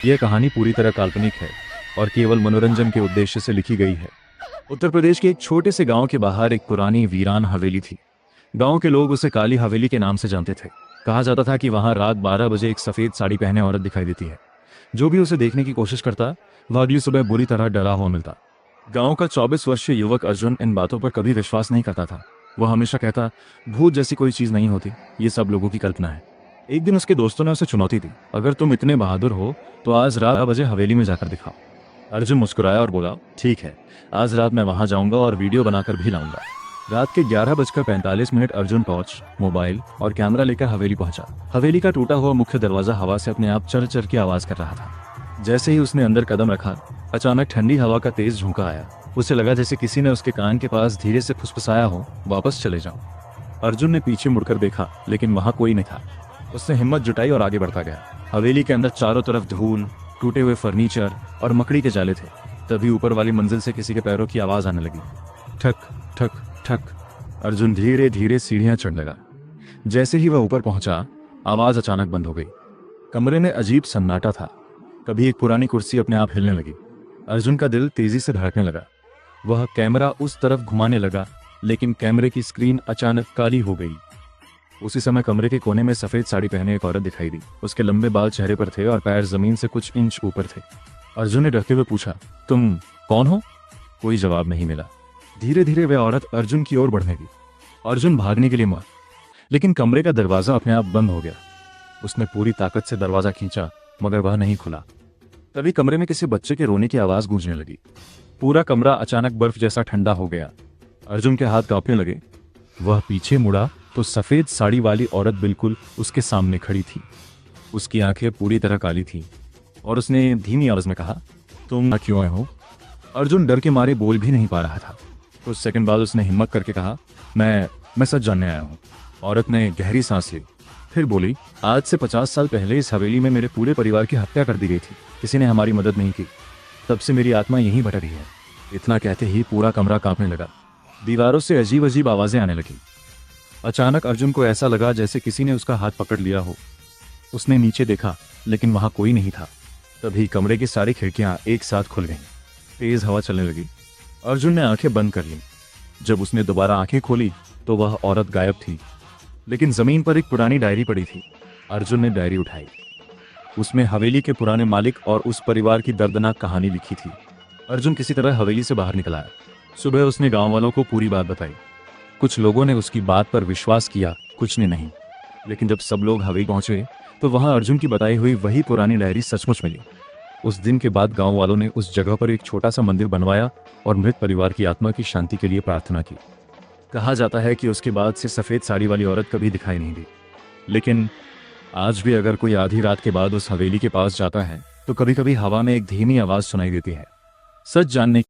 यह कहानी पूरी तरह काल्पनिक है और केवल मनोरंजन के उद्देश्य से लिखी गई है। उत्तर प्रदेश के एक छोटे से गांव के बाहर एक पुरानी वीरान हवेली थी। गांव के लोग उसे काली हवेली के नाम से जानते थे। कहा जाता था कि वहां रात 12 बजे एक सफेद साड़ी पहने औरत दिखाई देती है। जो भी उसे देखने की कोशिश करता वह अगली सुबह बुरी तरह डरा हुआ मिलता। गांव का 24 वर्षीय युवक अर्जुन इन बातों पर कभी विश्वास नहीं करता था। वह हमेशा कहता, भूत जैसी कोई चीज नहीं होती, ये सब लोगों की कल्पना है। एक दिन उसके दोस्तों ने उसे चुनौती दी, अगर तुम इतने बहादुर हो तो आज रात 12 बजे हवेली में जाकर दिखाओ। अर्जुन मुस्कुराया और बोला, ठीक है, आज रात मैं वहां जाऊंगा और वीडियो बनाकर भी लाऊंगा। रात के 11:45 अर्जुन टॉर्च, मोबाइल और कैमरा लेकर हवेली पहुंचा। हवेली का टूटा हुआ मुख्य दरवाजा हवा से अपने आप चर चर की आवाज कर रहा था। जैसे ही उसने अंदर कदम रखा, अचानक ठंडी हवा का तेज झोंका आया। उसे लगा जैसे किसी ने उसके कान के पास धीरे से फुसफुसाया हो, वापस चले जाओ। अर्जुन ने पीछे मुड़कर देखा, लेकिन वहां कोई नहीं था। उसने हिम्मत जुटाई और आगे बढ़ता गया। हवेली के अंदर चारों तरफ धूल, टूटे हुए फर्नीचर और मकड़ी के जाले थे। तभी ऊपर वाली मंजिल से किसी के पैरों की आवाज आने लगी, ठक ठक ठक। अर्जुन धीरे धीरे सीढ़ियां चढ़ने लगा। जैसे ही वह ऊपर पहुंचा, आवाज अचानक बंद हो गई। कमरे में अजीब सन्नाटा था। कभी एक पुरानी कुर्सी अपने आप हिलने लगी। अर्जुन का दिल तेजी से धड़कने लगा। वह कैमरा उस तरफ घुमाने लगा, लेकिन कैमरे की स्क्रीन अचानक काली हो गई। उसी समय कमरे के कोने में सफेद साड़ी पहने एक औरत दिखाई दी। उसके लंबे बाल चेहरे पर थे और पैर जमीन से कुछ इंच ऊपर थे। अर्जुन ने डरते हुए पूछा, तुम कौन हो? कोई जवाब नहीं मिला। धीरे धीरे वह औरत अर्जुन की ओर बढ़ने लगी। अर्जुन भागने के लिए मुड़ा, लेकिन कमरे का दरवाजा अपने आप बंद हो गया। उसने पूरी ताकत से दरवाजा खींचा, मगर वह नहीं खुला। तभी कमरे में किसी बच्चे के रोने की आवाज गूंजने लगी। पूरा कमरा अचानक बर्फ जैसा ठंडा हो गया। अर्जुन के हाथ कांपने लगे। वह पीछे मुड़ा तो सफेद साड़ी वाली औरत बिल्कुल उसके सामने खड़ी थी। उसकी आंखें पूरी तरह काली थीं और उसने धीमी आवाज में कहा, तुम क्यों आए हो? अर्जुन डर के मारे बोल भी नहीं पा रहा था। कुछ सेकंड बाद उसने हिम्मत करके कहा, मैं सच जानने आया हूँ। औरत ने गहरी सांस ली, फिर बोली, आज से 50 साल पहले इस हवेली में मेरे पूरे परिवार की हत्या कर दी गई थी। किसी ने हमारी मदद नहीं की। तब से मेरी आत्मा यहीं भटक रही है। इतना कहते ही पूरा कमरा कांपने लगा। दीवारों से अजीब अजीब आवाजें आने लगी। अचानक अर्जुन को ऐसा लगा जैसे किसी ने उसका हाथ पकड़ लिया हो। उसने नीचे देखा, लेकिन वहां कोई नहीं था। तभी कमरे की सारी खिड़कियां एक साथ खुल गईं। तेज हवा चलने लगी। अर्जुन ने आंखें बंद कर लीं। जब उसने दोबारा आंखें खोली तो वह औरत गायब थी, लेकिन जमीन पर एक पुरानी डायरी पड़ी थी। अर्जुन ने डायरी उठाई। उसमें हवेली के पुराने मालिक और उस परिवार की दर्दनाक कहानी लिखी थी। अर्जुन किसी तरह हवेली से बाहर निकल आया। सुबह उसने गांव वालों को पूरी बात बताई। कुछ लोगों ने उसकी बात पर विश्वास किया, कुछ ने नहीं। लेकिन जब सब लोग हवेली पहुंचे तो वहां अर्जुन की बताई हुई वही पुरानी डायरी सचमुच मिली। उस दिन के बाद गांव वालों ने उस जगह पर एक छोटा सा मंदिर बनवाया और मृत परिवार की आत्मा की शांति के लिए प्रार्थना की। कहा जाता है कि उसके बाद से सफेद साड़ी वाली औरत कभी दिखाई नहीं दी। लेकिन आज भी अगर कोई आधी रात के बाद उस हवेली के पास जाता है तो कभी कभी हवा में एक धीमी आवाज सुनाई देती है। सच जानने